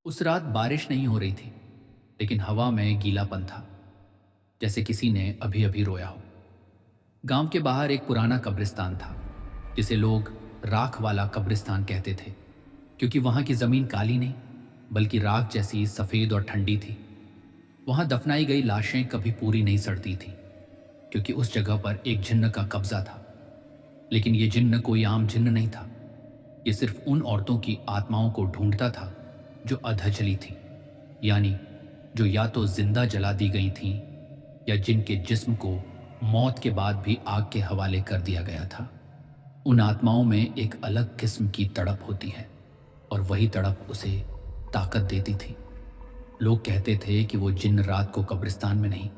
उस रात बारिश नहीं हो रही थी, लेकिन हवा में गीलापन था, जैसे किसी ने अभी अभी रोया हो। गांव के बाहर एक पुराना कब्रिस्तान था, जिसे लोग राख वाला कब्रिस्तान कहते थे, क्योंकि वहां की जमीन काली नहीं, बल्कि राख जैसी सफेद और ठंडी थी। वहां दफनाई गई लाशें कभी पूरी नहीं सड़ती थी, क्योंकि उस जगह पर एक जिन्न का कब्जा था। लेकिन ये जिन्न कोई आम जिन्न नहीं था। ये सिर्फ उन औरतों की आत्माओं को ढूंढता था जो अधजली थी, यानी जो या तो जिंदा जला दी गई थीं या जिनके जिस्म को मौत के बाद भी आग के हवाले कर दिया गया था। उन आत्माओं में एक अलग किस्म की तड़प होती है, और वही तड़प उसे ताकत देती थी। लोग कहते थे कि वो जिन्न रात को कब्रिस्तान में नहीं,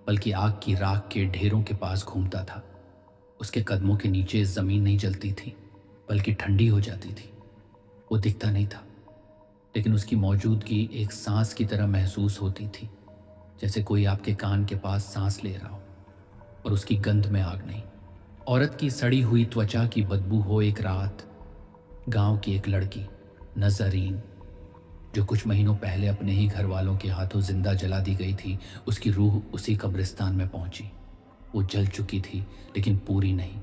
बल्कि आग की राख के ढेरों के पास घूमता था। उसके कदमों के नीचे जमीन नहीं जलती थी, बल्कि ठंडी हो जाती थी। वो दिखता नहीं था, लेकिन उसकी मौजूदगी एक सांस की तरह महसूस होती थी, जैसे कोई आपके कान के पास सांस ले रहा हो। और उसकी गंध में आग नहीं, औरत की सड़ी हुई त्वचा की बदबू हो। एक रात गांव की एक लड़की नजरीन, जो कुछ महीनों पहले अपने ही घर वालों के हाथों जिंदा जला दी गई थी, उसकी रूह उसी कब्रिस्तान में पहुंची। वो जल चुकी थी, लेकिन पूरी नहीं।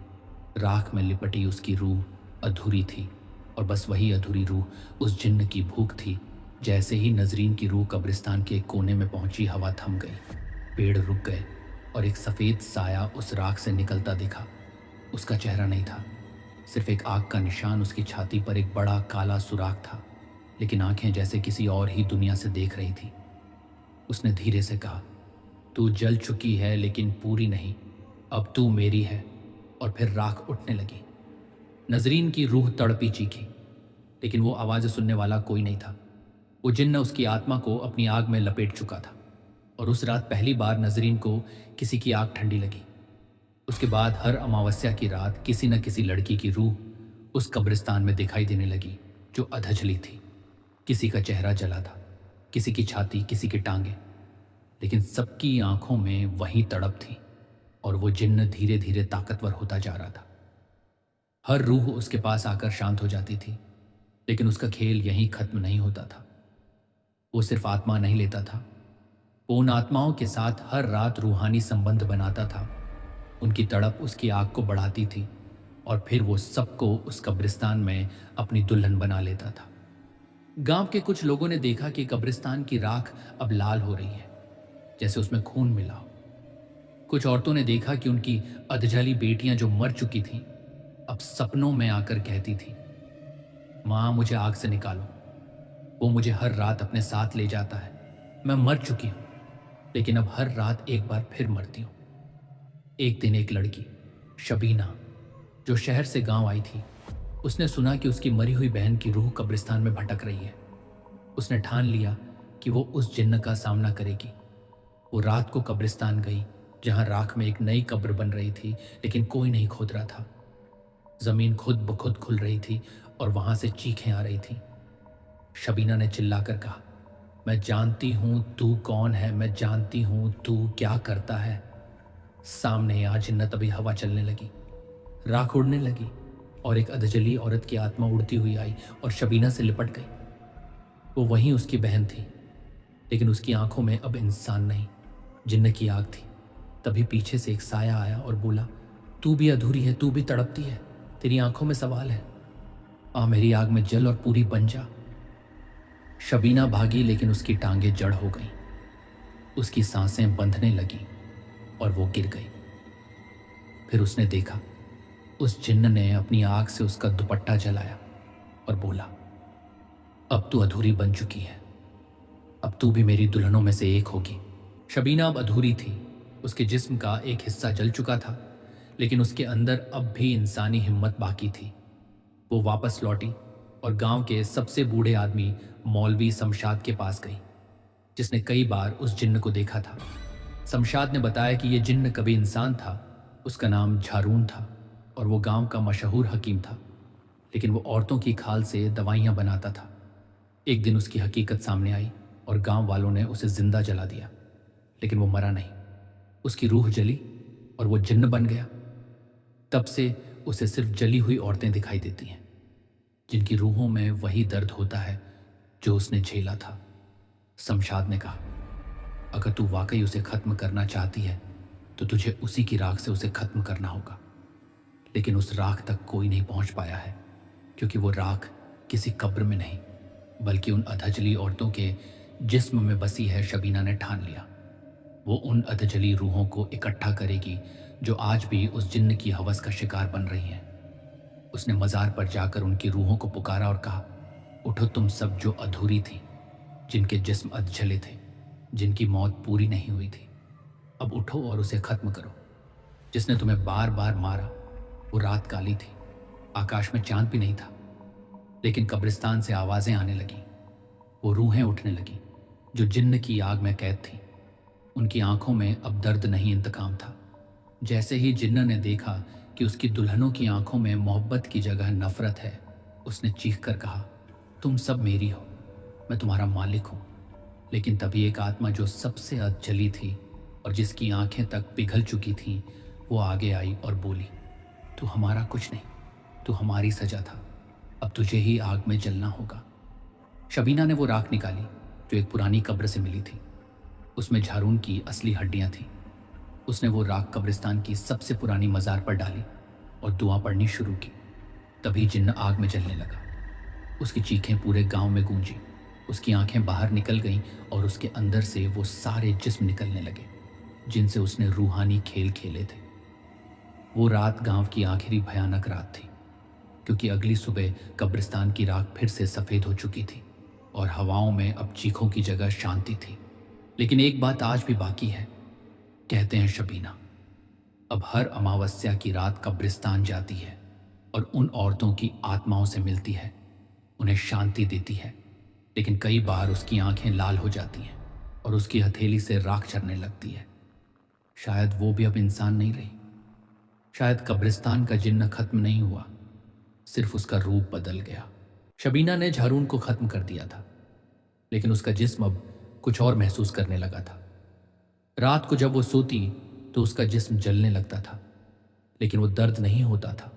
राख में लिपटी उसकी रूह अधूरी थी, और बस वही अधूरी रूह उस जिन्न की भूख थी। जैसे ही नजरीन की रूह कब्रिस्तान के एक कोने में पहुंची, हवा थम गई, पेड़ रुक गए, और एक सफ़ेद साया उस राख से निकलता दिखा। उसका चेहरा नहीं था, सिर्फ एक आग का निशान। उसकी छाती पर एक बड़ा काला सुराख था, लेकिन आंखें जैसे किसी और ही दुनिया से देख रही थी। उसने धीरे से कहा, तू जल चुकी है लेकिन पूरी नहीं, अब तू मेरी है। और फिर राख उठने लगी। नजरीन की रूह तड़पी चीखी, लेकिन वो आवाज़ सुनने वाला कोई नहीं था। वो जिन्न उसकी आत्मा को अपनी आग में लपेट चुका था। और उस रात पहली बार नजरीन को किसी की आग ठंडी लगी। उसके बाद हर अमावस्या की रात किसी न किसी लड़की की रूह उस कब्रिस्तान में दिखाई देने लगी, जो अधजली थी। किसी का चेहरा जला था, किसी की छाती, किसी की टांगे, लेकिन सबकी आंखों में वही तड़प थी। और वो जिन्न धीरे धीरे ताकतवर होता जा रहा था। हर रूह उसके पास आकर शांत हो जाती थी, लेकिन उसका खेल यहीं खत्म नहीं होता था। वो सिर्फ आत्मा नहीं लेता था, वो उन आत्माओं के साथ हर रात रूहानी संबंध बनाता था। उनकी तड़प उसकी आग को बढ़ाती थी, और फिर वो सबको उस कब्रिस्तान में अपनी दुल्हन बना लेता था। गांव के कुछ लोगों ने देखा कि कब्रिस्तान की राख अब लाल हो रही है, जैसे उसमें खून मिला हो। कुछ औरतों ने देखा कि उनकी अधजली बेटियां जो मर चुकी थीं, अब सपनों में आकर कहती थीं, माँ मुझे आग से निकालो। वो मुझे हर रात अपने साथ ले जाता है। मैं मर चुकी हूं, लेकिन अब हर रात एक बार फिर मरती हूं। एक दिन एक लड़की शबीना, जो शहर से गांव आई थी, उसने सुना कि उसकी मरी हुई बहन की रूह कब्रिस्तान में भटक रही है। उसने ठान लिया कि वो उस जिन्न का सामना करेगी। वो रात को कब्रिस्तान गई, जहां राख में एक नई कब्र बन रही थी, लेकिन कोई नहीं खोद रहा था। जमीन खुद ब खुद खुल रही थी, और वहां से चीखें आ रही थीं। शबीना ने चिल्लाकर कहा, मैं जानती हूं तू कौन है, मैं जानती हूं तू क्या करता है। सामने आज जिन्नत अभी हवा चलने लगी, राख उड़ने लगी, और एक अधजली औरत की आत्मा उड़ती हुई आई और शबीना से लिपट गई। वो वहीं उसकी बहन थी, लेकिन उसकी आंखों में अब इंसान नहीं, जिन्न की आग थी। तभी पीछे से एक साया आया और बोला, तू भी अधूरी है, तू भी तड़पती है, तेरी आंखों में सवाल है। आ मेरी आग में जल और पूरी बन जा। शबीना भागी, लेकिन उसकी टांगें जड़ हो गईं। उसकी सांसें बंधने लगीं, और वो गिर गई। फिर उसने देखा, उस जिन्न ने अपनी आग से उसका दुपट्टा जलाया और बोला, अब तू अधूरी बन चुकी है, अब तू भी मेरी दुल्हनों में से एक होगी। शबीना अब अधूरी थी। उसके जिस्म का एक हिस्सा जल चुका था, लेकिन उसके अंदर अब भी इंसानी हिम्मत बाकी थी। वो वापस लौटी और गांव के सबसे बूढ़े आदमी मौलवी शमशाद के पास गई, जिसने कई बार उस जिन्न को देखा था। शमशाद ने बताया कि यह जिन्न कभी इंसान था। उसका नाम झारून था, और वो गांव का मशहूर हकीम था, लेकिन वो औरतों की खाल से दवाइयां बनाता था। एक दिन उसकी हकीकत सामने आई, और गांव वालों ने उसे जिंदा जला दिया, लेकिन वो मरा नहीं। उसकी रूह जली, और वो जिन्न बन गया। तब से उसे सिर्फ जली हुई औरतें दिखाई देती हैं, जिनकी रूहों में वही दर्द होता है जो उसने झेला था। शमशाद ने कहा, अगर तू वाकई उसे खत्म करना चाहती है तो तुझे उसी की राख से उसे खत्म करना होगा। लेकिन उस राख तक कोई नहीं पहुंच पाया है, क्योंकि वो राख किसी कब्र में नहीं बल्कि उन अधजली औरतों के जिस्म में बसी है। शबीना ने ठान लिया, वो उन अधजली रूहों को इकट्ठा करेगी जो आज भी उस जिन्न की हवस का शिकार बन रही हैं। उसने मज़ार पर जाकर उनकी रूहों को पुकारा और कहा, उठो तुम सब जो अधूरी थी, जिनके जिस्म अधजले थे, जिनकी मौत पूरी नहीं हुई थी। अब उठो और उसे खत्म करो। जिसने तुम्हें बार बार मारा वो रात काली थी, आकाश में चांद भी नहीं था। लेकिन कब्रिस्तान से आवाज़ें आने लगीं, वो रूहें उठने लगीं जो जिन्न की आग में कैद थी। उनकी आंखों में अब दर्द नहीं, इंतकाम था। जैसे ही जिन्न ने देखा कि उसकी दुल्हनों की आंखों में मोहब्बत की जगह नफरत है, उसने चीख कर कहा, तुम सब मेरी हो, मैं तुम्हारा मालिक हूं। लेकिन तभी एक आत्मा जो सबसे अधजली थी और जिसकी आंखें तक पिघल चुकी थीं, वो आगे आई और बोली, तू हमारा कुछ नहीं, तू हमारी सजा था, अब तुझे ही आग में जलना होगा। शबीना ने वो राख निकाली जो एक पुरानी कब्र से मिली थी। उसमें झारून की असली हड्डियां थीं। उसने वो राख कब्रिस्तान की सबसे पुरानी मज़ार पर डाली और दुआ पढ़नी शुरू की। तभी जिन्न आग में जलने लगा। उसकी चीखें पूरे गांव में गूंजी। उसकी आंखें बाहर निकल गईं और उसके अंदर से वो सारे जिस्म निकलने लगे जिनसे उसने रूहानी खेल खेले थे। वो रात गांव की आखिरी भयानक रात थी, क्योंकि अगली सुबह कब्रिस्तान की राख फिर से सफ़ेद हो चुकी थी और हवाओं में अब चीखों की जगह शांति थी। लेकिन एक बात आज भी बाकी है, कहते हैं शबीना। अब हर अमावस्या की रात कब्रिस्तान जाती है और उन औरतों की आत्माओं से मिलती है, उन्हें शांति देती है। लेकिन कई बार उसकी आंखें लाल हो जाती हैं और उसकी हथेली से राख झरने लगती है। शायद वो भी अब इंसान नहीं रही। शायद कब्रिस्तान का जिन्न खत्म नहीं हुआ, सिर्फ उसका रूप बदल गया। शबीना ने झारून को खत्म कर दिया था, लेकिन उसका जिस्म अब कुछ और महसूस करने लगा था। रात को जब वो सोती तो उसका जिस्म जलने लगता था, लेकिन वो दर्द नहीं होता था,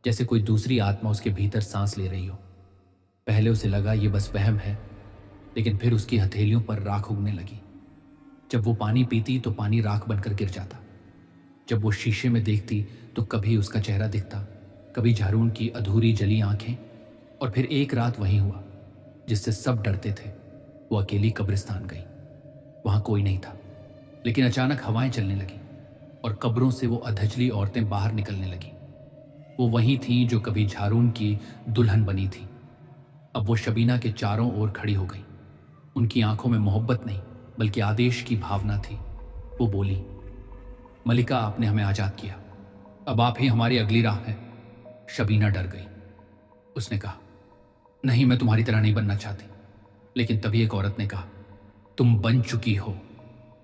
जैसे कोई दूसरी आत्मा उसके भीतर सांस ले रही हो। पहले उसे लगा ये बस वहम है, लेकिन फिर उसकी हथेलियों पर राख उगने लगी। जब वो पानी पीती तो पानी राख बनकर गिर जाता। जब वो शीशे में देखती तो कभी उसका चेहरा दिखता, कभी झारून की अधूरी जली आंखें। और फिर एक रात वही हुआ जिससे सब डरते थे। वो अकेली कब्रिस्तान गई। वहां कोई नहीं था, लेकिन अचानक हवाएं चलने लगी और कब्रों से वो अधजली औरतें बाहर निकलने लगी। वो वही थीं जो कभी झारून की दुल्हन बनी थी। अब वो शबीना के चारों ओर खड़ी हो गई। उनकी आंखों में मोहब्बत नहीं बल्कि आदेश की भावना थी। वो बोली, मलिका, आपने हमें आजाद किया, अब आप ही हमारी अगली राह है। शबीना डर गई। उसने कहा, नहीं, मैं तुम्हारी तरह नहीं बनना चाहती। लेकिन तभी एक औरत ने कहा, तुम बन चुकी हो।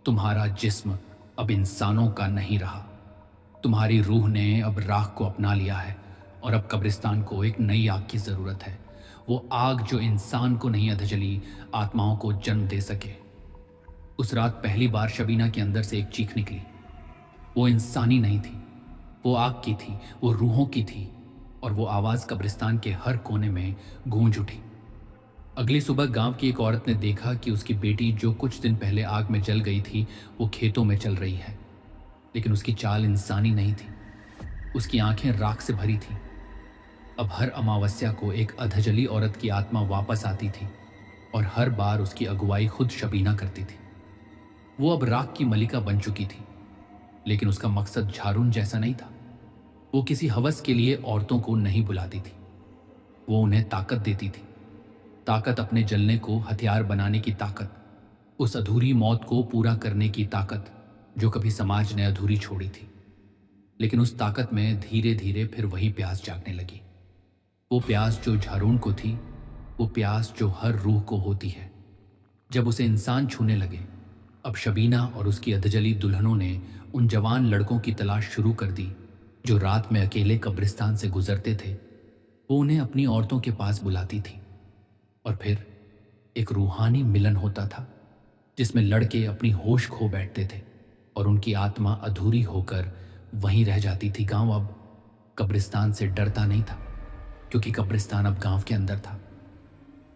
तुम्हारा जिस्म अब इंसानों का नहीं रहा। तुम्हारी रूह ने अब राख को अपना लिया है और अब कब्रिस्तान को एक नई आग की जरूरत है। वो आग जो इंसान को नहीं, अधजली आत्माओं को जन्म दे सके। उस रात पहली बार शबीना के अंदर से एक चीख निकली। वो इंसानी नहीं थी, वो आग की थी, वो रूहों की थी। और वो आवाज कब्रिस्तान के हर कोने में गूंज उठी। अगली सुबह गांव की एक औरत ने देखा कि उसकी बेटी जो कुछ दिन पहले आग में जल गई थी वो खेतों में चल रही है। लेकिन उसकी चाल इंसानी नहीं थी, उसकी आंखें राख से भरी थीं। अब हर अमावस्या को एक अधजली औरत की आत्मा वापस आती थी और हर बार उसकी अगुवाई खुद शबीना करती थी। वो अब राख की मलिका बन चुकी थी, लेकिन उसका मकसद झारून जैसा नहीं था। वो किसी हवस के लिए औरतों को नहीं बुलाती थी, वो उन्हें ताकत देती थी। ताकत अपने जलने को हथियार बनाने की ताकत, उस अधूरी मौत को पूरा करने की ताकत जो कभी समाज ने अधूरी छोड़ी थी। लेकिन उस ताकत में धीरे धीरे फिर वही प्यास जागने लगी। वो प्यास जो झारून को थी, वो प्यास जो हर रूह को होती है जब उसे इंसान छूने लगे। अब शबीना और उसकी अधजली दुल्हनों ने उन जवान लड़कों की तलाश शुरू कर दी जो रात में अकेले कब्रिस्तान से गुजरते थे। वो उन्हें अपनी औरतों के पास बुलाती थी और फिर एक रूहानी मिलन होता था जिसमें लड़के अपनी होश खो बैठते थे और उनकी आत्मा अधूरी होकर वहीं रह जाती थी। गांव अब कब्रिस्तान से डरता नहीं था, क्योंकि कब्रिस्तान अब गांव के अंदर था।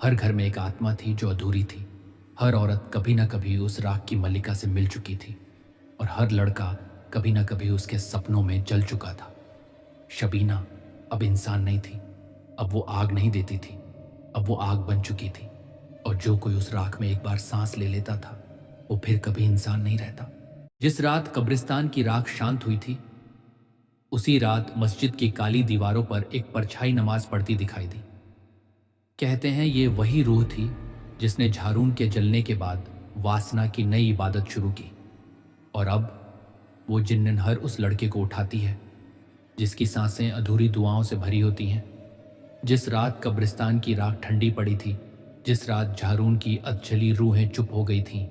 हर घर में एक आत्मा थी जो अधूरी थी। हर औरत कभी ना कभी उस राख की मल्लिका से मिल चुकी थी और हर लड़का कभी ना कभी उसके सपनों में जल चुका था। शबीना अब इंसान नहीं थी। अब वो आग नहीं देती थी, अब वो आग बन चुकी थी। और जो कोई उस राख में एक बार सांस ले लेता था वो फिर कभी इंसान नहीं रहता। जिस रात कब्रिस्तान की राख शांत हुई थी, उसी रात मस्जिद की काली दीवारों पर एक परछाई नमाज पढ़ती दिखाई दी। कहते हैं ये वही रूह थी जिसने झारून के जलने के बाद वासना की नई इबादत शुरू की। और अब वो जिन्नन हर उस लड़के को उठाती है जिसकी सांसें अधूरी दुआओं से भरी होती हैं। जिस रात कब्रिस्तान की राख ठंडी पड़ी थी, जिस रात झारून की अधजली रूहें चुप हो गई थीं,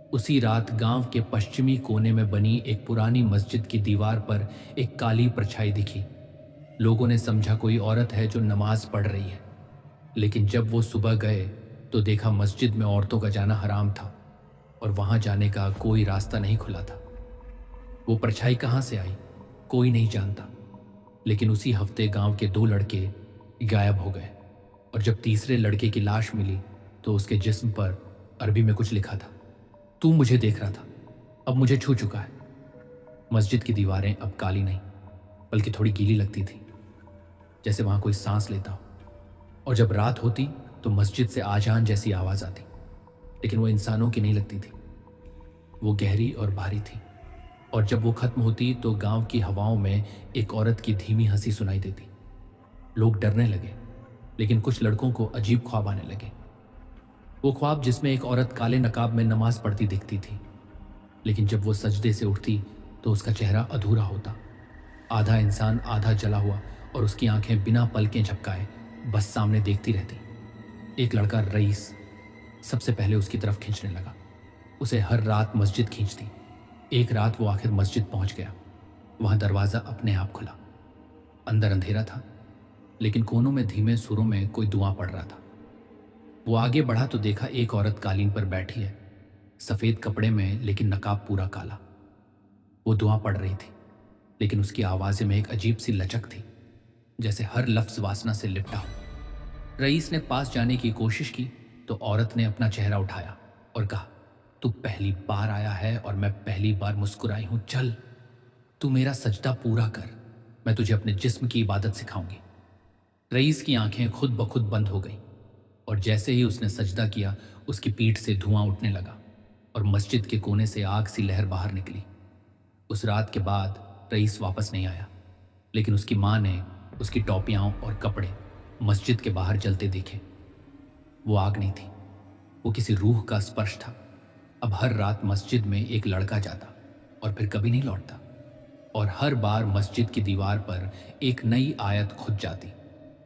उसी रात गांव के पश्चिमी कोने में बनी एक पुरानी मस्जिद की दीवार पर एक काली परछाई दिखी। लोगों ने समझा कोई औरत है जो नमाज पढ़ रही है। लेकिन जब वो सुबह गए तो देखा मस्जिद में औरतों का जाना हराम था और वहां जाने का कोई रास्ता नहीं खुला था। वो परछाई कहाँ से आई कोई नहीं जानता। लेकिन उसी हफ्ते गांव के 2 लड़के गायब हो गए और जब तीसरे लड़के की लाश मिली तो उसके जिस्म पर अरबी में कुछ लिखा था, तू मुझे देख रहा था, अब मुझे छू चुका है। मस्जिद की दीवारें अब काली नहीं बल्कि थोड़ी गीली लगती थी, जैसे वहां कोई सांस लेता हो। और जब रात होती तो मस्जिद से आजान जैसी आवाज आती, लेकिन वो इंसानों की नहीं लगती थी, वो गहरी और भारी थी। और जब वो खत्म होती तो गांव की हवाओं में एक औरत की धीमी हंसी सुनाई देती। लोग डरने लगे, लेकिन कुछ लड़कों को अजीब ख्वाब आने लगे। वो ख्वाब जिसमें एक औरत काले नकाब में नमाज पढ़ती दिखती थी, लेकिन जब वो सजदे से उठती तो उसका चेहरा अधूरा होता, आधा इंसान आधा जला हुआ, और उसकी आंखें बिना पलकें झपकाए बस सामने देखती रहती। एक लड़का रईस सबसे पहले उसकी तरफ खींचने लगा। उसे हर रात मस्जिद खींचती। एक रात वो आखिर मस्जिद पहुंच गया। वहां दरवाजा अपने आप खुला। अंदर अंधेरा था, लेकिन कोनों में धीमे सुरों में कोई दुआ पड़ रहा था। वो आगे बढ़ा तो देखा एक औरत कालीन पर बैठी है, सफेद कपड़े में लेकिन नकाब पूरा काला। वो दुआ पढ़ रही थी, लेकिन उसकी आवाज़ में एक अजीब सी लचक थी, जैसे हर लफ्ज वासना से लिपटा हो। रईस ने पास जाने की कोशिश की तो औरत ने अपना चेहरा उठाया और कहा, तू पहली बार आया है और मैं पहली बार मुस्कुराई हूं। चल, तू मेरा सजदा पूरा कर, मैं तुझे अपने जिस्म की इबादत सिखाऊंगी। रईस की आंखें खुद ब खुद बंद हो गईं और जैसे ही उसने सजदा किया उसकी पीठ से धुआं उठने लगा और मस्जिद के कोने से आग सी लहर बाहर निकली। उस रात के बाद रईस वापस नहीं आया, लेकिन उसकी माँ ने उसकी टॉपियाँ और कपड़े मस्जिद के बाहर जलते देखे। वो आग नहीं थी, वो किसी रूह का स्पर्श था। अब हर रात मस्जिद में एक लड़का जाता और फिर कभी नहीं लौटता, और हर बार मस्जिद की दीवार पर एक नई आयत खुद जाती,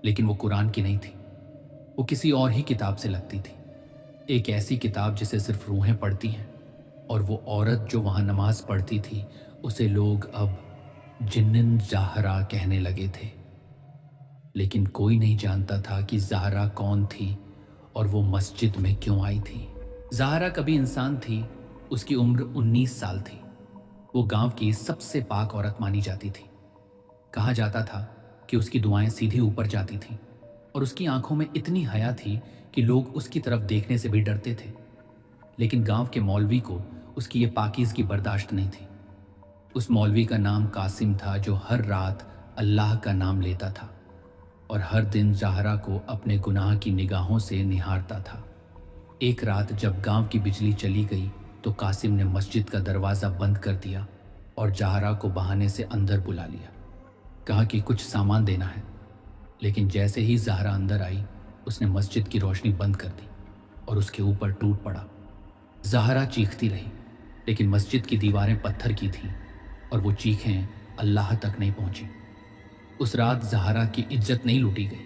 लेकिन वो कुरान की नहीं थी, वो किसी और ही किताब से लगती थी। एक ऐसी किताब जिसे सिर्फ रूहें पढ़ती हैं। और वो औरत जो वहाँ नमाज पढ़ती थी उसे लोग अब जिन्निन ज़ाहरा कहने लगे थे। लेकिन कोई नहीं जानता था कि ज़ाहरा कौन थी और वो मस्जिद में क्यों आई थी। ज़ाहरा कभी इंसान थी, उसकी उम्र 19 साल थी। वो गांव की सबसे पाक औरत मानी जाती थी। कहा जाता था कि उसकी दुआएं सीधी ऊपर जाती थीं और उसकी आंखों में इतनी हया थी कि लोग उसकी तरफ देखने से भी डरते थे। लेकिन गांव के मौलवी को उसकी ये पाकीज़गी बर्दाश्त नहीं थी। उस मौलवी का नाम कासिम था, जो हर रात अल्लाह का नाम लेता था और हर दिन ज़ाहरा को अपने गुनाह की निगाहों से निहारता था। एक रात जब गांव की बिजली चली गई तो कासिम ने मस्जिद का दरवाज़ा बंद कर दिया और ज़ाहरा को बहाने से अंदर बुला लिया। कहा कि कुछ सामान देना है। लेकिन जैसे ही ज़ाहरा अंदर आई उसने मस्जिद की रोशनी बंद कर दी और उसके ऊपर टूट पड़ा। ज़ाहरा चीखती रही, लेकिन मस्जिद की दीवारें पत्थर की थीं और वो चीखें अल्लाह तक नहीं पहुंची। उस रात ज़ाहरा की इज्जत नहीं लूटी गई,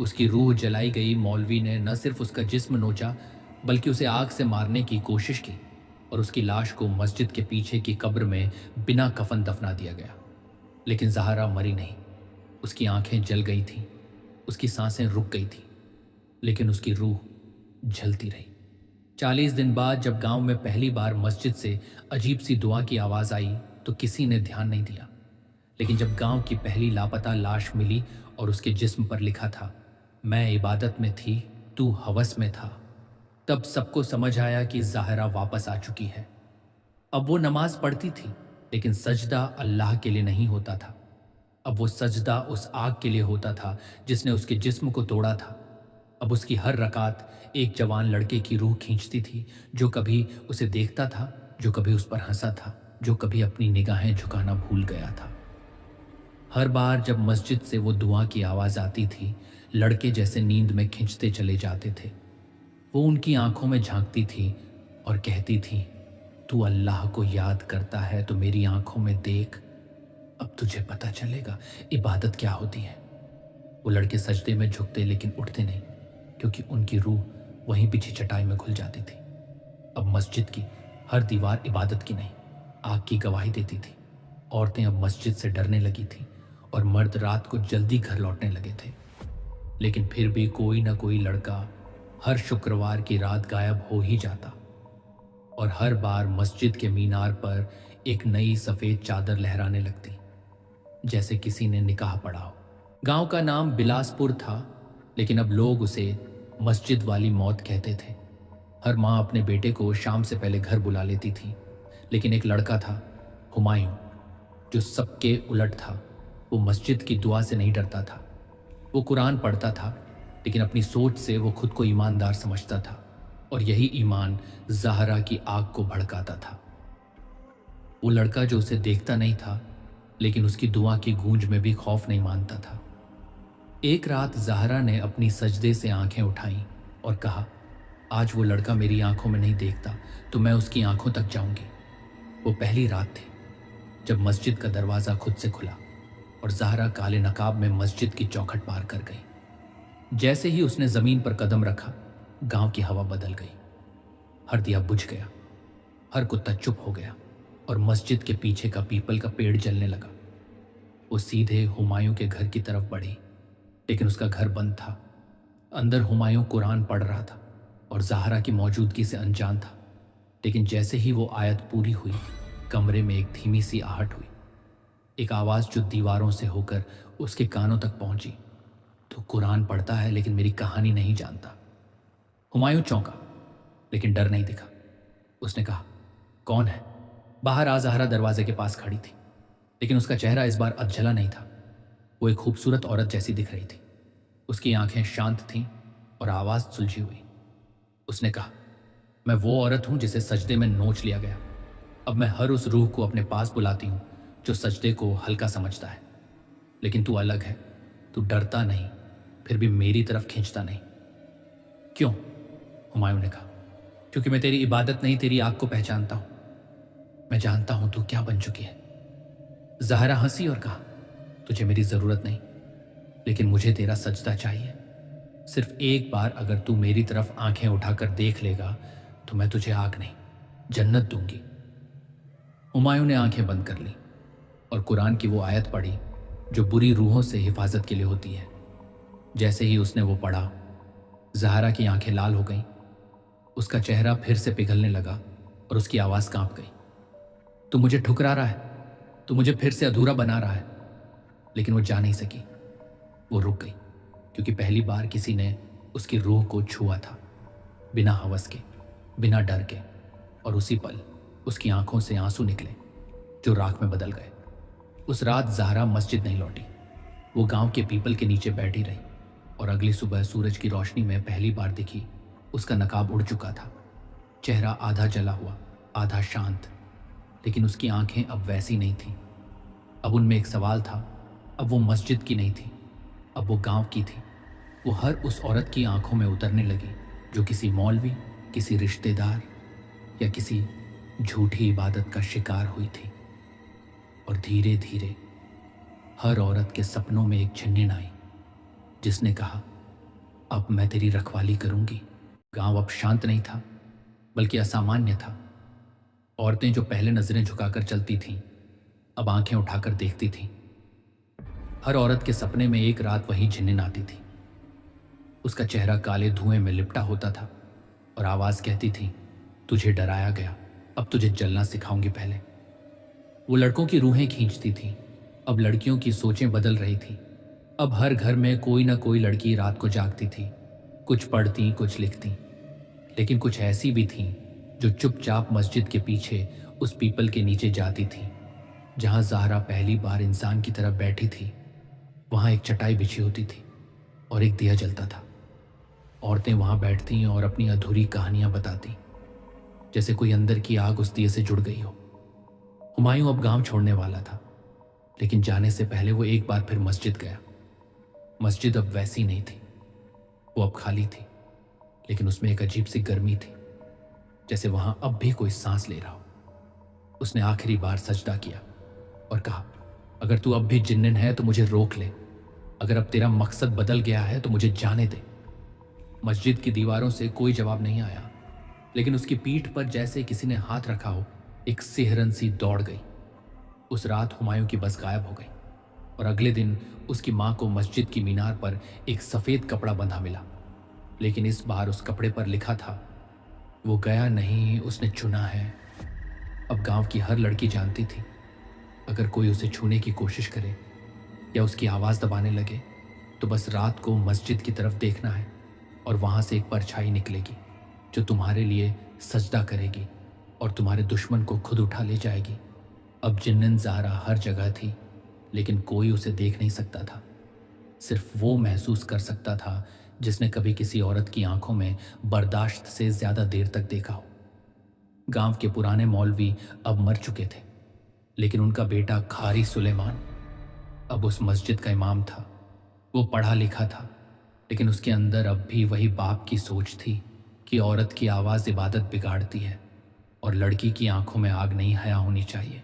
उसकी रूह जलाई गई। मौलवी ने न सिर्फ उसका जिस्म नोचा बल्कि उसे आग से मारने की कोशिश की और उसकी लाश को मस्जिद के पीछे की कब्र में बिना कफन दफना दिया गया। लेकिन ज़ाहरा मरी नहीं, उसकी आंखें जल गई थीं, उसकी सांसें रुक गई थीं, लेकिन उसकी रूह जलती रही। 40 दिन बाद जब गांव में पहली बार मस्जिद से अजीब सी दुआ की आवाज़ आई तो किसी ने ध्यान नहीं दिया। लेकिन जब गांव की पहली लापता लाश मिली और उसके जिस्म पर लिखा था, मैं इबादत में थी तू हवस में था। तब सबको समझ आया कि ज़ाहरा वापस आ चुकी है। अब वो नमाज पढ़ती थी, लेकिन सजदा अल्लाह के लिए नहीं होता था। अब वो सजदा उस आग के लिए होता था जिसने उसके जिस्म को तोड़ा था। अब उसकी हर रकात एक जवान लड़के की रूह खींचती थी, जो कभी उसे देखता था, जो कभी उस पर हंसा था, जो कभी अपनी निगाहें झुकाना भूल गया था। हर बार जब मस्जिद से वो दुआ की आवाज़ आती थी, लड़के जैसे नींद में खिंचते चले जाते थे। वो उनकी आंखों में झांकती थी और कहती थी, तू अल्लाह को याद करता है तो मेरी आंखों में देख, अब तुझे पता चलेगा इबादत क्या होती है। वो लड़के सजदे में झुकते लेकिन उठते नहीं, क्योंकि उनकी रूह वहीं पीछे चटाई में घुल जाती थी। अब मस्जिद की हर दीवार इबादत की नहीं, आग की गवाही देती थी। औरतें अब मस्जिद से डरने लगी थीं और मर्द रात को जल्दी घर लौटने लगे थे। लेकिन फिर भी कोई ना कोई लड़का हर शुक्रवार की रात गायब हो ही जाता, और हर बार मस्जिद के मीनार पर एक नई सफ़ेद चादर लहराने लगती, जैसे किसी ने निकाह पढ़ा हो। गांव का नाम बिलासपुर था, लेकिन अब लोग उसे मस्जिद वाली मौत कहते थे। हर माँ अपने बेटे को शाम से पहले घर बुला लेती थी, लेकिन एक लड़का था, हुमायूं, जो सबके उलट था। वो मस्जिद की दुआ से नहीं डरता था। वो कुरान पढ़ता था, लेकिन अपनी सोच से वो खुद को ईमानदार समझता था, और यही ईमान ज़ाहरा की आग को भड़काता था। वो लड़का जो उसे देखता नहीं था, लेकिन उसकी दुआ की गूंज में भी खौफ नहीं मानता था। एक रात ज़ाहरा ने अपनी सजदे से आंखें उठाईं और कहा, आज वो लड़का मेरी आंखों में नहीं देखता तो मैं उसकी आंखों तक जाऊंगी। वो पहली रात थी जब मस्जिद का दरवाज़ा खुद से खुला और ज़ाहरा काले नकाब में मस्जिद की चौखट पार कर गई। जैसे ही उसने ज़मीन पर कदम रखा, गांव की हवा बदल गई। हर दिया बुझ गया, हर कुत्ता चुप हो गया, और मस्जिद के पीछे का पीपल का पेड़ जलने लगा। वो सीधे हुमायूं के घर की तरफ बढ़ी, लेकिन उसका घर बंद था। अंदर हुमायूं कुरान पढ़ रहा था और ज़ाहरा की मौजूदगी से अनजान था। लेकिन जैसे ही वो आयत पूरी हुई, कमरे में एक धीमी सी आहट हुई, एक आवाज़ जो दीवारों से होकर उसके कानों तक पहुंची। तो कुरान पढ़ता है लेकिन मेरी कहानी नहीं जानता। हुमायूं चौंका, लेकिन डर नहीं दिखा। उसने कहा, कौन है? बाहर आ ज़ाहरा दरवाजे के पास खड़ी थी, लेकिन उसका चेहरा इस बार अधजला नहीं था। वो एक खूबसूरत औरत जैसी दिख रही थी। उसकी आंखें शांत थीं और आवाज़ सुलझी हुई। उसने कहा, मैं वो औरत हूं जिसे सजदे में नोच लिया गया। अब मैं हर उस रूह को अपने पास बुलाती हूं जो सजदे को हल्का समझता है। लेकिन तू अलग है, तू डरता नहीं, फिर भी मेरी तरफ खींचता नहीं। क्यों? हुमायूं ने कहा, क्योंकि मैं तेरी इबादत नहीं, तेरी आग को पहचानता हूं। मैं जानता हूं तू क्या बन चुकी है। ज़ाहरा हंसी और कहा, तुझे मेरी ज़रूरत नहीं, लेकिन मुझे तेरा सजदा चाहिए। सिर्फ एक बार अगर तू मेरी तरफ आंखें उठाकर देख लेगा तो मैं तुझे आग नहीं, जन्नत दूंगी। हुमायूं ने आंखें बंद कर ली और कुरान की वो आयत पढ़ी जो बुरी रूहों से हिफाजत के लिए होती है। जैसे ही उसने वो पढ़ा, ज़ाहरा की आंखें लाल हो गईं, उसका चेहरा फिर से पिघलने लगा और उसकी आवाज़ कांप गई। तू मुझे ठुकरा रहा है, तू मुझे फिर से अधूरा बना रहा है। लेकिन वो जा नहीं सकी। वो रुक गई, क्योंकि पहली बार किसी ने उसकी रूह को छुआ था, बिना हवस के, बिना डर के। और उसी पल उसकी आंखों से आंसू निकले जो राख में बदल गए। उस रात ज़ाहरा मस्जिद नहीं लौटी। वो गांव के पीपल के नीचे बैठी रही, और अगली सुबह सूरज की रोशनी में पहली बार दिखी। उसका नकाब उड़ चुका था, चेहरा आधा जला हुआ, आधा शांत। लेकिन उसकी आंखें अब वैसी नहीं थीं। अब उनमें एक सवाल था। अब वो मस्जिद की नहीं थी, अब वो गांव की थी। वो हर उस औरत की आंखों में उतरने लगी जो किसी मौलवी, किसी रिश्तेदार या किसी झूठी इबादत का शिकार हुई थी। और धीरे धीरे हर औरत के सपनों में एक झिन्निन आई, जिसने कहा, अब मैं तेरी रखवाली करूंगी। गांव अब शांत नहीं था, बल्कि असामान्य था। औरतें जो पहले नजरें झुकाकर चलती थीं, अब आंखें उठाकर देखती थीं। हर औरत के सपने में एक रात वही झिन्निन आती थी। उसका चेहरा काले धुएं में लिपटा होता था और आवाज कहती थी, तुझे डराया गया, अब तुझे जलना सिखाऊंगी पहले। वो लड़कों की रूहें खींचती थी, अब लड़कियों की सोचें बदल रही थी। अब हर घर में कोई ना कोई लड़की रात को जागती थी, कुछ पढ़ती, कुछ लिखती, लेकिन कुछ ऐसी भी थीं जो चुपचाप मस्जिद के पीछे उस पीपल के नीचे जाती थीं जहां ज़हरा पहली बार इंसान की तरफ बैठी थी। वहां एक चटाई बिछी होती थी और एक दिया जलता था। औरतें वहां बैठती और अपनी अधूरी कहानियां बताती, जैसे कोई अंदर की आग उस दिए से जुड़ गई हो। हुमायूं अब गांव छोड़ने वाला था, लेकिन जाने से पहले वो एक बार फिर मस्जिद गया। मस्जिद अब वैसी नहीं थी, वो अब खाली थी, लेकिन उसमें एक अजीब सी गर्मी थी, जैसे वहां अब भी कोई सांस ले रहा हो। उसने आखिरी बार सजदा किया और कहा, अगर तू अब भी जिन्नन है तो मुझे रोक ले। अगर अब तेरा मकसद बदल गया है तो मुझे जाने दे। मस्जिद की दीवारों से कोई जवाब नहीं आया, लेकिन उसकी पीठ पर जैसे किसी ने हाथ रखा हो, एक सिहरन सी दौड़ गई। उस रात हुमायूं की बस गायब हो गई और अगले दिन उसकी मां को मस्जिद की मीनार पर एक सफेद कपड़ा बंधा मिला। लेकिन इस बार उस कपड़े पर लिखा था, वो गया नहीं, उसने चुना है। अब गांव की हर लड़की जानती थी, अगर कोई उसे छूने की कोशिश करे या उसकी आवाज़ दबाने लगे तो बस रात को मस्जिद की तरफ देखना है और वहां से एक परछाई निकलेगी जो तुम्हारे लिए सजदा करेगी और तुम्हारे दुश्मन को खुद उठा ले जाएगी। अब जिन्नन ज़हरा हर जगह थी, लेकिन कोई उसे देख नहीं सकता था। सिर्फ वो महसूस कर सकता था जिसने कभी किसी औरत की आंखों में बर्दाश्त से ज्यादा देर तक देखा हो। गांव के पुराने मौलवी अब मर चुके थे, लेकिन उनका बेटा खारी सुलेमान अब उस मस्जिद का इमाम था। वो पढ़ा लिखा था, लेकिन उसके अंदर अब भी वही बाप की सोच थी कि औरत की आवाज़ इबादत बिगाड़ती है और लड़की की आंखों में आग नहीं हया होनी चाहिए।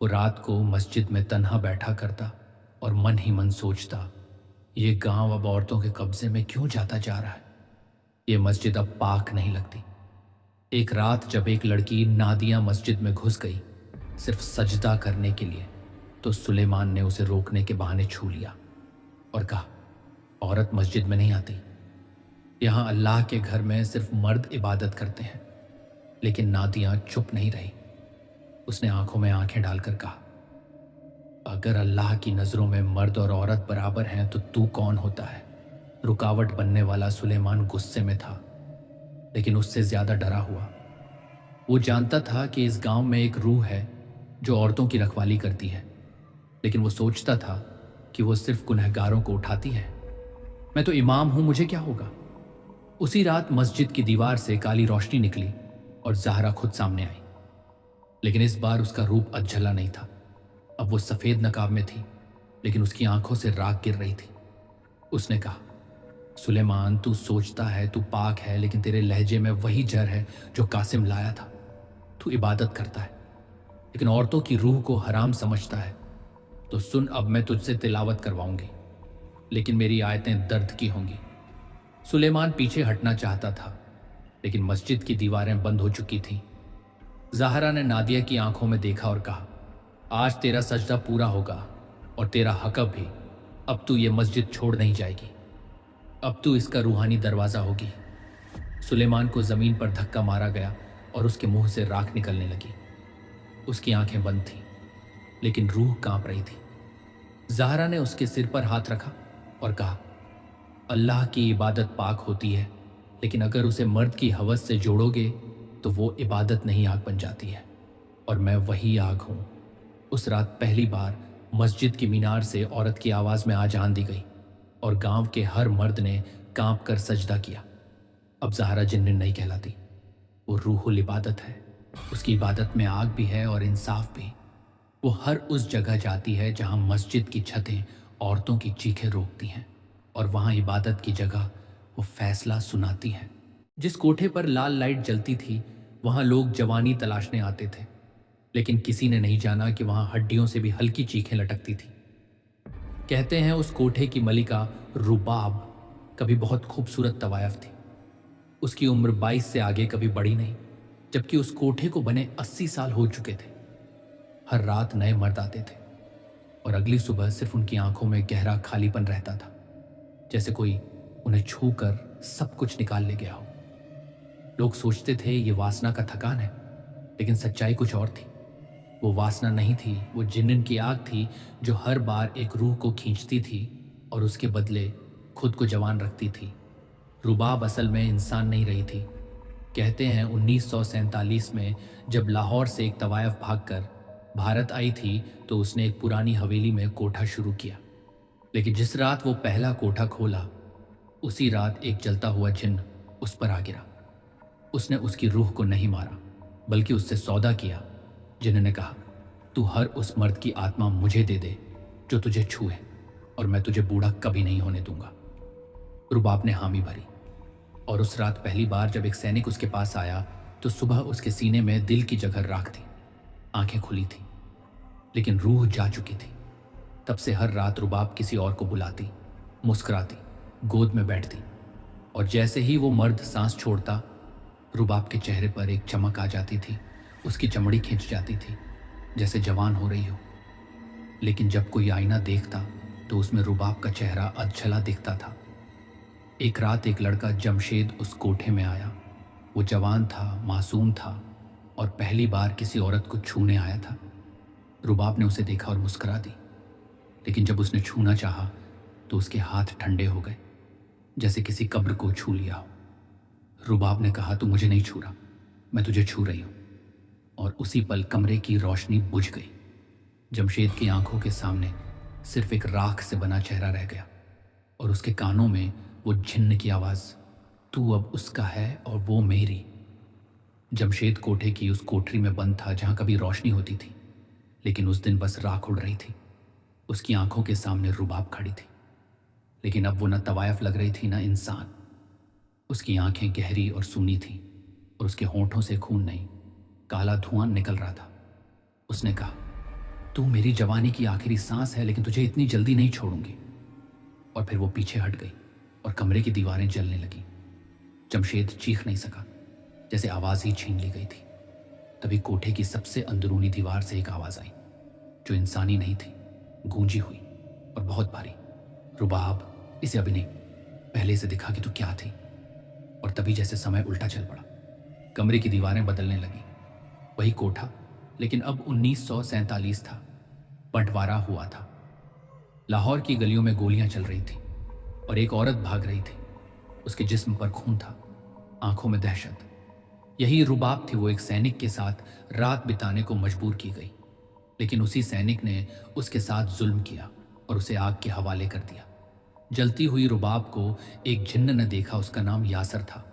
वो रात को मस्जिद में तन्हा बैठा करता और मन ही मन सोचता, ये गांव अब औरतों के कब्जे में क्यों जाता जा रहा है। ये मस्जिद अब पाक नहीं लगती। एक रात जब एक लड़की नादिया मस्जिद में घुस गई सिर्फ सजदा करने के लिए, तो सुलेमान ने उसे रोकने के बहाने छू लिया और कहा, औरत मस्जिद में नहीं आती। यहां अल्लाह के घर में सिर्फ मर्द इबादत करते हैं। लेकिन नादिया चुप नहीं रही। उसने आंखों में आंखें डालकर कहा, अगर अल्लाह की नज़रों में मर्द और औरत बराबर हैं तो तू कौन होता है। रुकावट बनने वाला सुलेमान गुस्से में था, लेकिन उससे ज्यादा डरा हुआ। वो जानता था कि इस गांव में एक रूह है जो औरतों की रखवाली करती है, लेकिन वो सोचता था कि वो सिर्फ गुनहगारों को उठाती है। मैं तो इमाम हूं, मुझे क्या होगा। उसी रात मस्जिद की दीवार से काली रोशनी निकली और ज़हरा खुद सामने आई, लेकिन इस बार उसका रूप अधझला नहीं था। अब वो सफेद नकाब में थी, लेकिन उसकी आंखों से राख गिर रही थी। उसने कहा, सुलेमान, तू सोचता है तू पाक है, लेकिन तेरे लहजे में वही जहर है जो कासिम लाया था। तू इबादत करता है, लेकिन औरतों की रूह को हराम समझता है। तो सुन, अब मैं तुझसे तिलावत करवाऊंगी, लेकिन मेरी आयतें दर्द की होंगी। सुलेमान पीछे हटना चाहता था, लेकिन मस्जिद की दीवारें बंद हो चुकी थीं। ज़हरा ने नादिया की आंखों में देखा और कहा, आज तेरा सजदा पूरा होगा और तेरा हकब भी। अब तू ये मस्जिद छोड़ नहीं जाएगी, अब तू इसका रूहानी दरवाज़ा होगी। सुलेमान को ज़मीन पर धक्का मारा गया और उसके मुंह से राख निकलने लगी। उसकी आंखें बंद थीं, लेकिन रूह कांप रही थी। ज़हरा ने उसके सिर पर हाथ रखा और कहा, अल्लाह की इबादत पाक होती है, लेकिन अगर उसे मर्द की हवस से जोड़ोगे तो वो इबादत नहीं, आग बन जाती है, और मैं वही आग हूं। उस रात पहली बार मस्जिद की मीनार से औरत की आवाज़ में आजान दी गई और गांव के हर मर्द ने कांप कर सजदा किया। अब ज़हरा जिन्न नहीं कहलाती, वो रूहुल इबादत है। उसकी इबादत में आग भी है और इंसाफ भी। वो हर उस जगह जाती है जहां मस्जिद की छतें औरतों की चीखें रोकती हैं, और वहां इबादत की जगह वो फैसला सुनाती हैं। जिस कोठे पर लाल लाइट जलती थी वहां लोग जवानी तलाशने आते थे, लेकिन किसी ने नहीं जाना कि वहां हड्डियों से भी हल्की चीखें लटकती थी। कहते हैं उस कोठे की मलिका रुबाब कभी बहुत खूबसूरत तवायफ थी। उसकी उम्र 22 से आगे कभी बढ़ी नहीं, जबकि उस कोठे को बने 80 साल हो चुके थे। हर रात नए मर्द आते थे और अगली सुबह सिर्फ उनकी आंखों में गहरा खालीपन रहता था, जैसे कोई उन्हें छू कर सब कुछ निकाल ले गया हो। लोग सोचते थे ये वासना का थकान है, लेकिन सच्चाई कुछ और थी। वो वासना नहीं थी, वो जिन्न की आग थी जो हर बार एक रूह को खींचती थी और उसके बदले खुद को जवान रखती थी। रुबाब असल में इंसान नहीं रही थी। कहते हैं 1947 में जब लाहौर से एक तवायफ भागकर भारत आई थी तो उसने एक पुरानी हवेली में कोठा शुरू किया। लेकिन जिस रात वो पहला कोठा खोला, उसी रात एक जलता हुआ जिन्न उस पर आ गिरा। उसने उसकी रूह को नहीं मारा, बल्कि उससे सौदा किया। जिन्न ने कहा, तू हर उस मर्द की आत्मा मुझे दे दे जो तुझे छूए, और मैं तुझे बूढ़ा कभी नहीं होने दूंगा। रुबाब ने हामी भरी, और उस रात पहली बार जब एक सैनिक उसके पास आया तो सुबह उसके सीने में दिल की जगह राख थी। आंखें खुली थी, लेकिन रूह जा चुकी थी। तब से हर रात रुबाब किसी और को बुलाती, मुस्कुराती, गोद में बैठती, और जैसे ही वो मर्द सांस छोड़ता, रुबाब के चेहरे पर एक चमक आ जाती थी। उसकी चमड़ी खिंच जाती थी, जैसे जवान हो रही हो। लेकिन जब कोई आईना देखता तो उसमें रुबाब का चेहरा अधछला दिखता था। एक रात एक लड़का जमशेद उस कोठे में आया। वो जवान था, मासूम था, और पहली बार किसी औरत को छूने आया था। रुबाब ने उसे देखा और मुस्कुरा दी, लेकिन जब उसने छूना चाहा तो उसके हाथ ठंडे हो गए, जैसे किसी कब्र को छू लिया हो। रुबाब ने कहा, तू मुझे नहीं छू रहा, मैं तुझे छू रही हूं। और उसी पल कमरे की रोशनी बुझ गई। जमशेद की आंखों के सामने सिर्फ एक राख से बना चेहरा रह गया, और उसके कानों में वो झिन्न की आवाज, तू अब उसका है और वो मेरी। जमशेद कोठे की उस कोठरी में बंद था जहां कभी रोशनी होती थी, लेकिन उस दिन बस राख उड़ रही थी। उसकी आंखों के सामने रुबाब खड़ी थी, लेकिन अब वो न तवायफ लग रही थी न इंसान। उसकी आंखें गहरी और सूनी थीं, और उसके होंठों से खून नहीं, काला धुआं निकल रहा था। उसने कहा, तू मेरी जवानी की आखिरी सांस है, लेकिन तुझे इतनी जल्दी नहीं छोड़ूंगी। और फिर वो पीछे हट गई और कमरे की दीवारें जलने लगी। जमशेद चीख नहीं सका, जैसे आवाज ही छीन ली गई थी। तभी कोठे की सबसे अंदरूनी दीवार से एक आवाज आई, जो इंसानी नहीं थी, गूंजी हुई और बहुत भारी। रुबाब, इसे अभी नहीं, पहले से दिखा कि तू क्या थी। और तभी जैसे समय उल्टा चल पड़ा। कमरे की दीवारें बदलने लगी। वही कोठा, लेकिन अब 1947 था। बंटवारा हुआ था। लाहौर की गलियों में गोलियां चल रही थी और एक औरत भाग रही थी। उसके जिस्म पर खून था, आंखों में दहशत। यही रुबाब थी। वो एक सैनिक के साथ रात बिताने को मजबूर की गई, लेकिन उसी सैनिक ने उसके साथ जुल्म किया और उसे आग के हवाले कर दिया। जलती हुई रुबाब को एक जिन्न ने देखा। उसका नाम यासर था।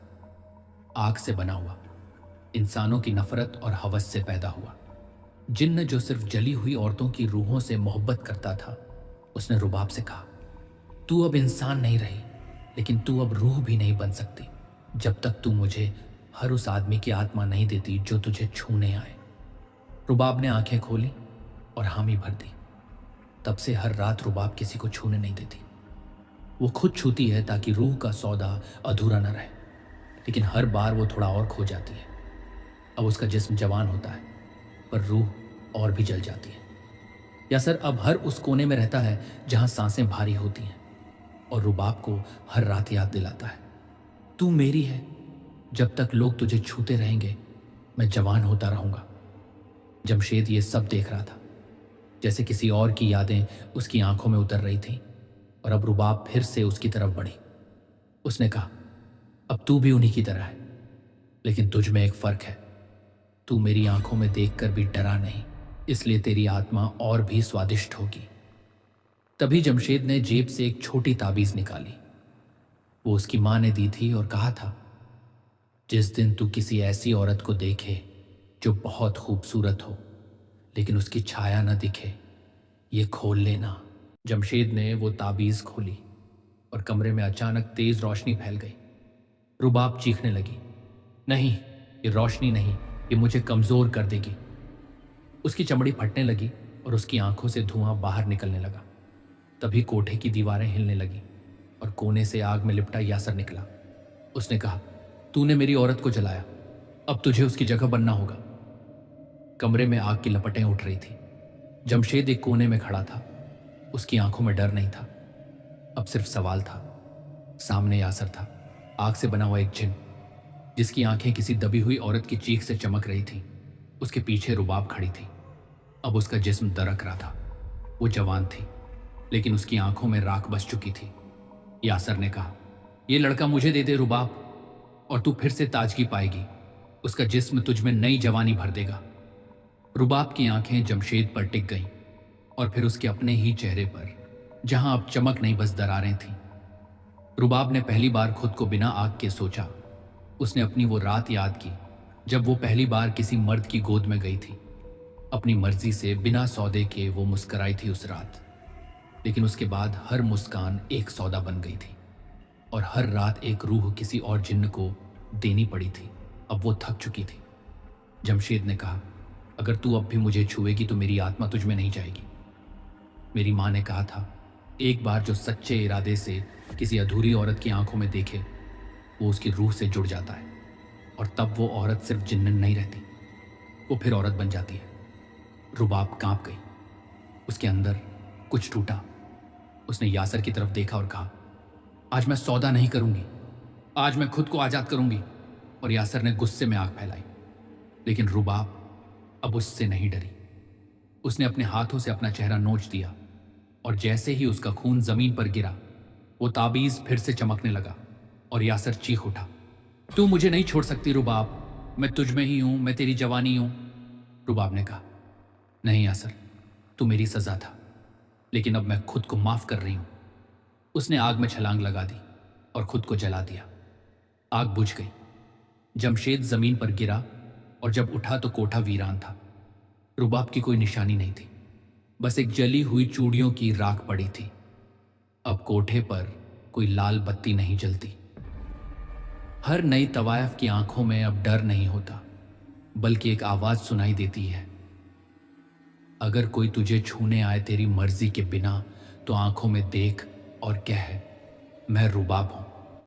आग से बना हुआ, इंसानों की नफरत और हवस से पैदा हुआ। जिन्न जो सिर्फ जली हुई औरतों की रूहों से मोहब्बत करता था। उसने रुबाब से कहा, तू अब इंसान नहीं रही, लेकिन तू अब रूह भी नहीं बन सकती जब तक तू मुझे हर उस आदमी की आत्मा नहीं देती जो तुझे छूने आए। रुबाब ने आंखें खोली और हामी भर दी। तब से हर रात रुबाब किसी को छूने नहीं देती। वो खुद छूती है ताकि रूह का सौदा अधूरा न रहे, लेकिन हर बार वो थोड़ा और खो जाती है। अब उसका जिस्म जवान होता है, पर रूह और भी जल जाती है। यासर अब हर उस कोने में रहता है जहां सांसें भारी होती हैं, और रुबाब को हर रात याद दिलाता है, तू मेरी है। जब तक लोग तुझे छूते रहेंगे, मैं जवान होता रहूंगा। जमशेद ये सब देख रहा था, जैसे किसी और की यादें उसकी आंखों में उतर रही थीं, और अब रुबाब फिर से उसकी तरफ बढ़ी। उसने कहा, अब तू भी उन्हीं की तरह है, लेकिन तुझ में एक फर्क है। तू मेरी आंखों में देखकर भी डरा नहीं, इसलिए तेरी आत्मा और भी स्वादिष्ट होगी। तभी जमशेद ने जेब से एक छोटी ताबीज निकाली। वो उसकी मां ने दी थी और कहा था, जिस दिन तू किसी ऐसी औरत को देखे जो बहुत खूबसूरत हो, लेकिन उसकी छाया न दिखे, ये खोल लेना। जमशेद ने वो ताबीज खोली और कमरे में अचानक तेज रोशनी फैल गई। रुबाब चीखने लगी, नहीं, ये रोशनी नहीं, ये मुझे कमजोर कर देगी। उसकी चमड़ी फटने लगी और उसकी आंखों से धुआं बाहर निकलने लगा। तभी कोठे की दीवारें हिलने लगी और कोने से आग में लिपटा यासर निकला। उसने कहा, तूने मेरी औरत को जलाया, अब तुझे उसकी जगह बनना होगा। कमरे में आग की लपटें उठ रही थी। जमशेद एक कोने में खड़ा था। उसकी आंखों में डर नहीं था, अब सिर्फ सवाल था। सामने यासर था, आग से बना हुआ एक जिन, जिसकी आंखें किसी दबी हुई औरत की चीख से चमक रही थी। उसके पीछे रुबाब खड़ी थी। अब उसका जिस्म दरक रहा था। वो जवान थी, लेकिन उसकी आंखों में राख बस चुकी थी। यासर ने कहा, ये लड़का मुझे दे दे रुबाब, और तू फिर से ताजगी पाएगी। उसका जिस्म तुझ में नई जवानी भर देगा। रुबाब की आंखें जमशेद पर टिक गईं और फिर उसके अपने ही चेहरे पर, जहां अब चमक नहीं बस दरारें थीं। रुबाब ने पहली बार खुद को बिना आग के सोचा। उसने अपनी वो रात याद की जब वो पहली बार किसी मर्द की गोद में गई थी। अपनी मर्जी से बिना सौदे के वो मुस्कराई थी उस रात, लेकिन उसके बाद हर मुस्कान एक सौदा बन गई थी और हर रात एक रूह किसी और जिन्न को देनी पड़ी थी। अब वो थक चुकी थी। जमशेद ने कहा, अगर तू अब भी मुझे छुएगी तो मेरी आत्मा तुझ में नहीं जाएगी। मेरी माँ ने कहा था, एक बार जो सच्चे इरादे से किसी अधूरी औरत की आंखों में देखे, वो उसकी रूह से जुड़ जाता है और तब वो औरत सिर्फ जिन्न नहीं रहती, वो फिर औरत बन जाती है। रुबाब कांप गई। उसके अंदर कुछ टूटा। उसने यासर की तरफ देखा और कहा, आज मैं सौदा नहीं करूंगी, आज मैं खुद को आजाद करूंगी। और यासर ने गुस्से में आग फैलाई, लेकिन रुबाब अब उससे नहीं डरी। उसने अपने हाथों से अपना चेहरा नोच दिया और जैसे ही उसका खून जमीन पर गिरा, वो ताबीज फिर से चमकने लगा और यासर चीख उठा, तू मुझे नहीं छोड़ सकती रुबाब, मैं तुझ में ही हूं, मैं तेरी जवानी हूं। रुबाब ने कहा, नहीं यासर, तू मेरी सजा था, लेकिन अब मैं खुद को माफ कर रही हूं। उसने आग में छलांग लगा दी और खुद को जला दिया। आग बुझ गई। जमशेद जमीन पर गिरा और जब उठा तो कोठा वीरान था। रुबाब की कोई निशानी नहीं थी, बस एक जली हुई चूड़ियों की राख पड़ी थी। अब कोठे पर कोई लाल बत्ती नहीं जलती। हर नई तवायफ की आंखों में अब डर नहीं होता, बल्कि एक आवाज सुनाई देती है, अगर कोई तुझे छूने आए तेरी मर्जी के बिना तो आंखों में देख और कह, मैं रुबाब हूं।